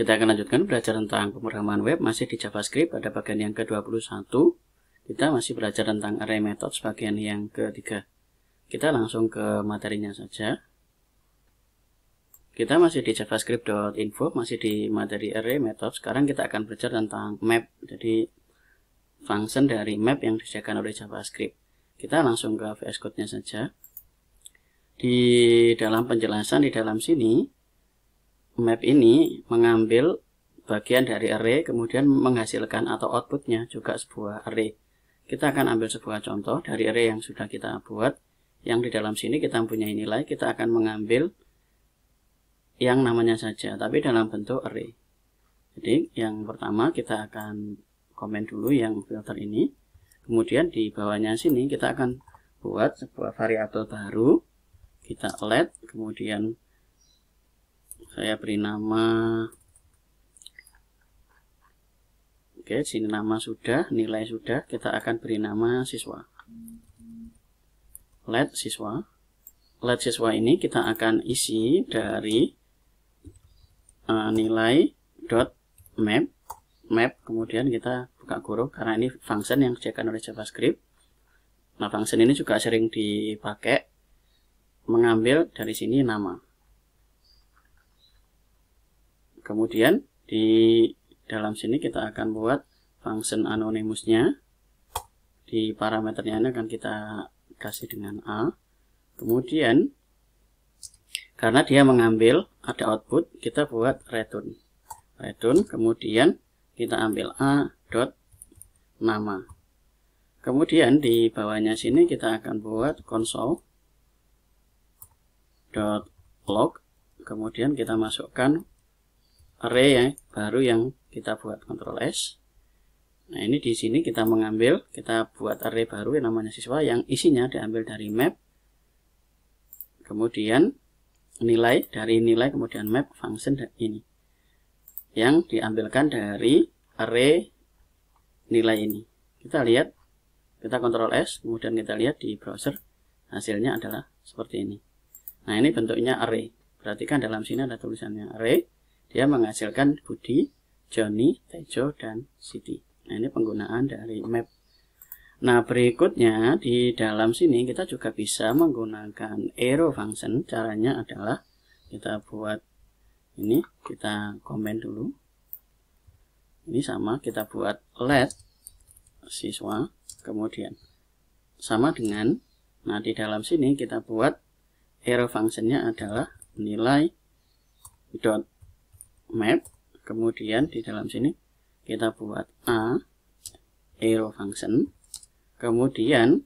Kita akan lanjutkan belajar tentang pemrograman web masih di JavaScript pada bagian yang ke-21. Kita masih belajar tentang array methods bagian yang ketiga. Kita langsung ke materinya saja. Kita masih di javascript.info, masih di materi array methods. Sekarang kita akan belajar tentang map. Jadi function dari map yang disediakan oleh JavaScript. Kita langsung ke VS Code-nya saja. Di dalam penjelasan di dalam sini, map ini mengambil bagian dari array kemudian menghasilkan atau outputnya juga sebuah array. Kita akan ambil sebuah contoh dari array yang sudah kita buat. Yang di dalam sini kita mempunyai nilai, kita akan mengambil yang namanya saja, tapi dalam bentuk array. Jadi yang pertama kita akan komen dulu yang filter ini. Kemudian di bawahnya sini kita akan buat sebuah variabel baru. Kita let, kemudian saya beri nama, oke, sini nama sudah, nilai sudah, kita akan beri nama siswa. Let siswa. Let siswa ini kita akan isi dari nilai dot map, kemudian kita buka kurung karena ini function yang disediakan oleh JavaScript. Nah, function ini juga sering dipakai mengambil dari sini nama. Kemudian di dalam sini kita akan buat function anonymousnya. Di parameternya ini akan kita kasih dengan A. Kemudian karena dia mengambil ada output, kita buat return. Kemudian kita ambil A dot nama. Kemudian di bawahnya sini kita akan buat console dot log. Kemudian kita masukkan array yang baru yang kita buat, Ctrl S. Nah, ini di sini kita mengambil, kita buat array baru yang namanya siswa yang isinya diambil dari map. Kemudian nilai dari nilai, kemudian map function ini yang diambilkan dari array nilai ini. Kita lihat, kita Ctrl S, kemudian kita lihat di browser hasilnya adalah seperti ini. Nah, ini bentuknya array. Perhatikan dalam sini ada tulisannya array. Dia menghasilkan Budi, Joni, Tejo, dan Siti. Nah, ini penggunaan dari map. Nah, berikutnya di dalam sini kita juga bisa menggunakan arrow function. Caranya adalah kita buat ini, kita komen dulu. Ini sama, kita buat let siswa, kemudian sama dengan, nah di dalam sini kita buat arrow functionnya adalah nilai dot map, kemudian di dalam sini kita buat A arrow function, kemudian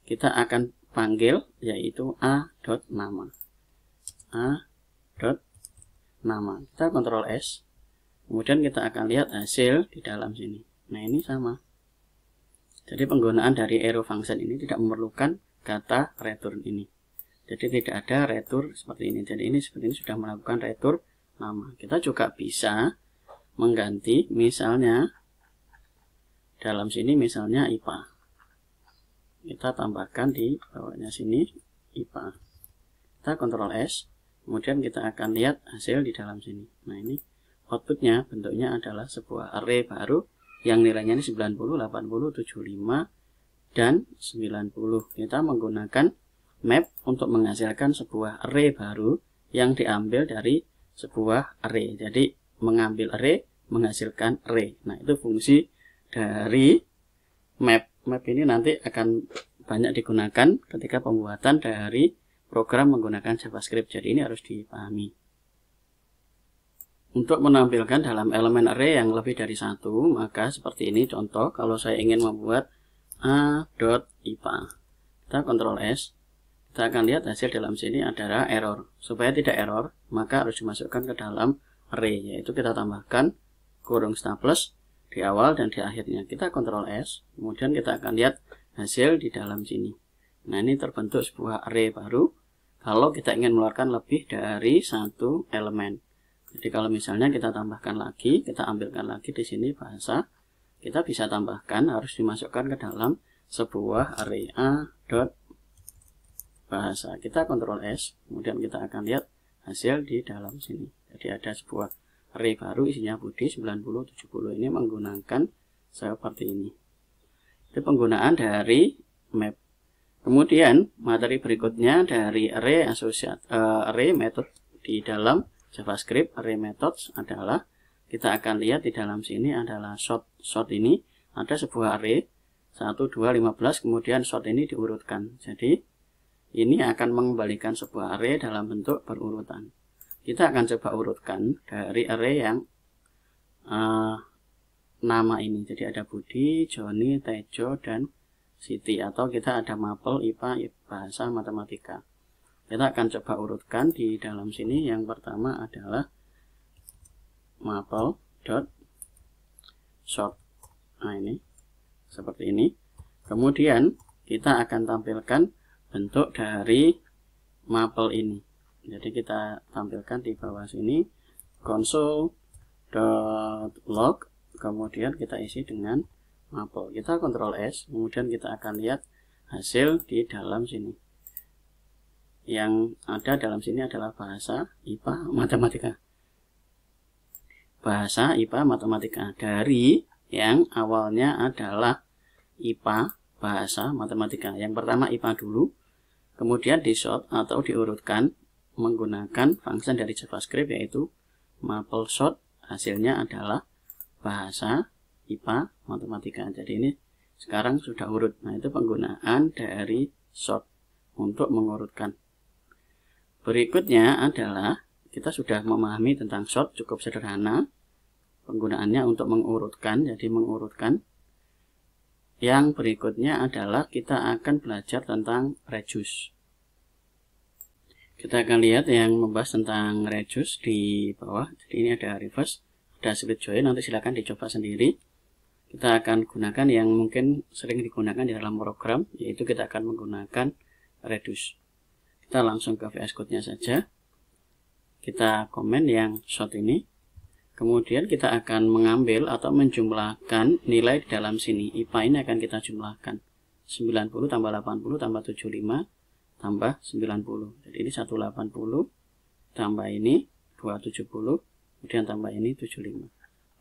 kita akan panggil yaitu A dot nama. Kita Ctrl S, kemudian kita akan lihat hasil di dalam sini. Nah, ini sama. Jadi penggunaan dari arrow function ini tidak memerlukan kata return ini. Jadi tidak ada return seperti ini. Jadi ini seperti ini sudah melakukan return nama. Kita juga bisa mengganti misalnya dalam sini misalnya IPA. Kita tambahkan di bawahnya sini IPA. Kita Ctrl S, kemudian kita akan lihat hasil di dalam sini. Nah, ini outputnya bentuknya adalah sebuah array baru yang nilainya ini 90, 80, 75, dan 90. Kita menggunakan map untuk menghasilkan sebuah array baru yang diambil dari sebuah array. Jadi mengambil array menghasilkan array. Nah, itu fungsi dari map. Map ini nanti akan banyak digunakan ketika pembuatan dari program menggunakan JavaScript. Jadi ini harus dipahami. Untuk menampilkan dalam elemen array yang lebih dari satu, maka seperti ini contoh. Kalau saya ingin membuat a.ipa, kita Ctrl S. Kita akan lihat hasil dalam sini adalah error. Supaya tidak error, maka harus dimasukkan ke dalam array, yaitu kita tambahkan kurung staples di awal dan di akhirnya. Kita Ctrl S, kemudian kita akan lihat hasil di dalam sini. Nah, ini terbentuk sebuah array baru kalau kita ingin mengeluarkan lebih dari satu elemen. Jadi kalau misalnya kita tambahkan lagi, kita ambilkan lagi di sini bahasa, kita bisa tambahkan, harus dimasukkan ke dalam sebuah array a dot bahasa. Kita Ctrl S, kemudian kita akan lihat hasil di dalam sini. Jadi ada sebuah array baru isinya Budi 90 70. Ini menggunakan seperti ini. Itu penggunaan dari map. Kemudian materi berikutnya dari array method di dalam JavaScript. Array methods adalah kita akan lihat di dalam sini adalah sort ini ada sebuah array 1 2 15, kemudian sort ini diurutkan. Jadi ini akan mengembalikan sebuah array dalam bentuk berurutan. Kita akan coba urutkan dari array yang nama ini. Jadi ada Budi, Joni, Tejo, dan Siti, atau kita ada Mapel, IPA, bahasa, matematika. Kita akan coba urutkan di dalam sini. Yang pertama adalah Mapel.sort. Nah, ini seperti ini. Kemudian kita akan tampilkan bentuk dari Mapel ini. Jadi kita tampilkan di bawah sini console.log, kemudian kita isi dengan Mapel. Kita Ctrl S, kemudian kita akan lihat hasil di dalam sini. Yang ada dalam sini adalah bahasa, IPA, matematika. Bahasa, IPA, matematika. Dari yang awalnya adalah IPA, bahasa, matematika. Yang pertama IPA dulu, kemudian di sort atau diurutkan menggunakan function dari JavaScript yaitu Mapel sort. Hasilnya adalah bahasa, IPA, matematika. Jadi ini sekarang sudah urut. Nah, itu penggunaan dari sort untuk mengurutkan. Berikutnya adalah kita sudah memahami tentang sort, cukup sederhana penggunaannya untuk mengurutkan. Jadi mengurutkan. Yang berikutnya adalah kita akan belajar tentang reduce. Kita akan lihat yang membahas tentang reduce di bawah. Jadi ini ada reverse, ada split join, nanti silakan dicoba sendiri. Kita akan gunakan yang mungkin sering digunakan di dalam program, yaitu kita akan menggunakan reduce. Kita langsung ke VS Code-nya saja. Kita komen yang sort ini. Kemudian kita akan mengambil atau menjumlahkan nilai di dalam sini. IPA ini akan kita jumlahkan. 90 tambah 80 tambah 75 tambah 90. Jadi ini 180 tambah ini 270, kemudian tambah ini 75.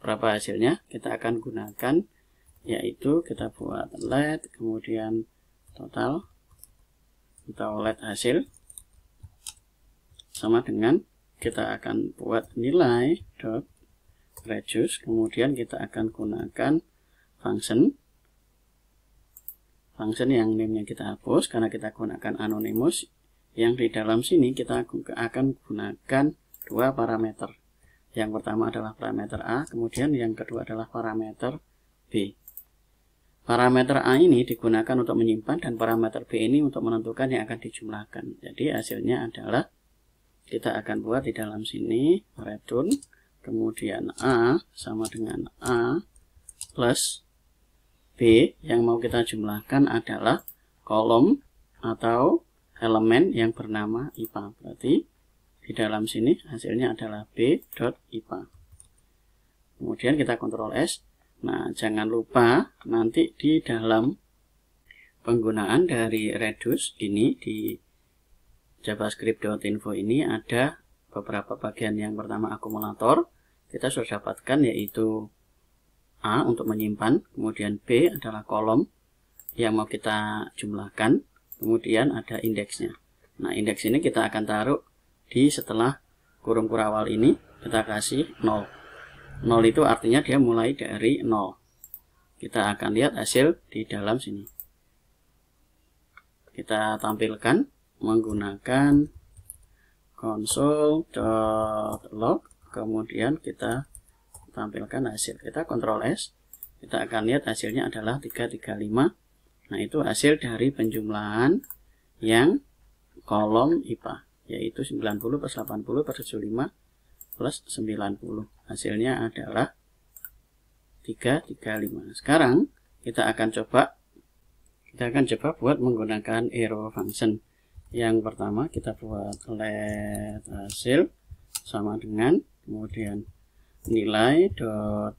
Berapa hasilnya? Kita akan gunakan, yaitu kita buat let, kemudian total atau let hasil sama dengan kita akan buat nilai dot reduce, kemudian kita akan gunakan function yang name-nya kita hapus karena kita gunakan anonymous. Yang di dalam sini kita akan gunakan dua parameter. Yang pertama adalah parameter A, kemudian yang kedua adalah parameter B. Parameter A ini digunakan untuk menyimpan dan parameter B ini untuk menentukan yang akan dijumlahkan. Jadi hasilnya adalah kita akan buat di dalam sini return, kemudian A sama dengan A plus B. Yang mau kita jumlahkan adalah kolom atau elemen yang bernama IPA. Berarti di dalam sini hasilnya adalah B.IPA. Kemudian kita Ctrl S. Nah, jangan lupa nanti di dalam penggunaan dari reduce ini di javascript.info ini ada beberapa bagian. Yang pertama akumulator, kita sudah dapatkan yaitu A untuk menyimpan, kemudian B adalah kolom yang mau kita jumlahkan, kemudian ada indeksnya. Nah, indeks ini kita akan taruh di setelah kurung kurawal ini, kita kasih 0. 0 itu artinya dia mulai dari 0. Kita akan lihat hasil di dalam sini. Kita tampilkan menggunakan console.log, kemudian kita tampilkan hasil. Kita Ctrl S, kita akan lihat hasilnya adalah 335. Nah, itu hasil dari penjumlahan yang kolom IPA, yaitu 90 plus 80 plus 75 plus 90. Hasilnya adalah 335. Sekarang kita akan coba buat menggunakan arrow function. Yang pertama kita buat let hasil sama dengan kemudian nilai dot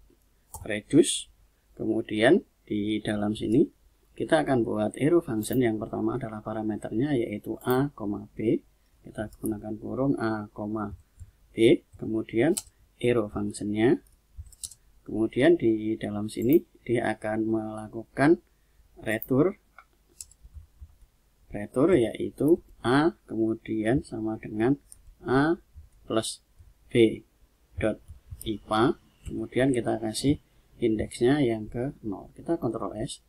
reduce, kemudian di dalam sini kita akan buat arrow function. Yang pertama adalah parameternya yaitu A, B. Kita gunakan kurung A, B. Kemudian arrow functionnya. Kemudian di dalam sini dia akan melakukan return yaitu A kemudian sama dengan A plus B dot IPA. Kemudian kita kasih indeksnya yang ke 0. Kita Ctrl S.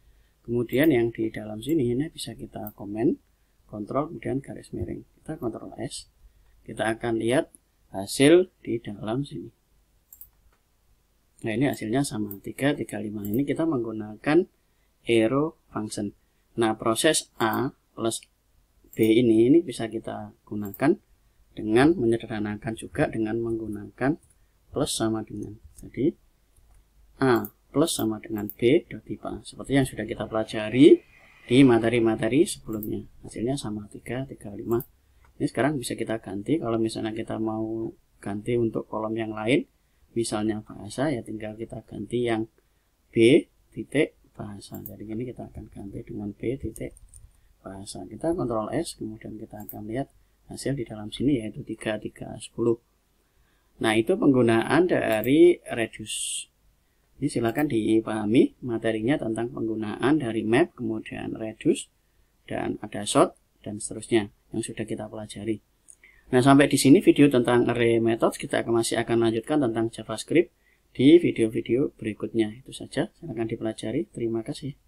Kemudian yang di dalam sini ini bisa kita komen, Ctrl kemudian garis miring. Kita Ctrl S. Kita akan lihat hasil di dalam sini. Nah, ini hasilnya sama 3, 3, 5. Ini kita menggunakan arrow function. Nah, proses A plus B ini bisa kita gunakan dengan menyederhanakan juga dengan menggunakan plus sama dengan. Jadi A plus sama dengan B dot IPA. Seperti yang sudah kita pelajari di materi-materi sebelumnya. Hasilnya sama 3, 3, 5. Ini sekarang bisa kita ganti. Kalau misalnya kita mau ganti untuk kolom yang lain, misalnya bahasa, ya tinggal kita ganti yang B titik bahasa. Jadi ini kita akan ganti dengan B titik bahasa. Kita Ctrl S, kemudian kita akan lihat hasil di dalam sini yaitu 3, 3, 10. Nah, itu penggunaan dari reduce. Ini silakan dipahami materinya tentang penggunaan dari map, kemudian reduce, dan ada sort, dan seterusnya yang sudah kita pelajari. Nah, sampai di sini video tentang array methods. Kita masih akan lanjutkan tentang JavaScript di video-video berikutnya. Itu saja, silakan dipelajari. Terima kasih.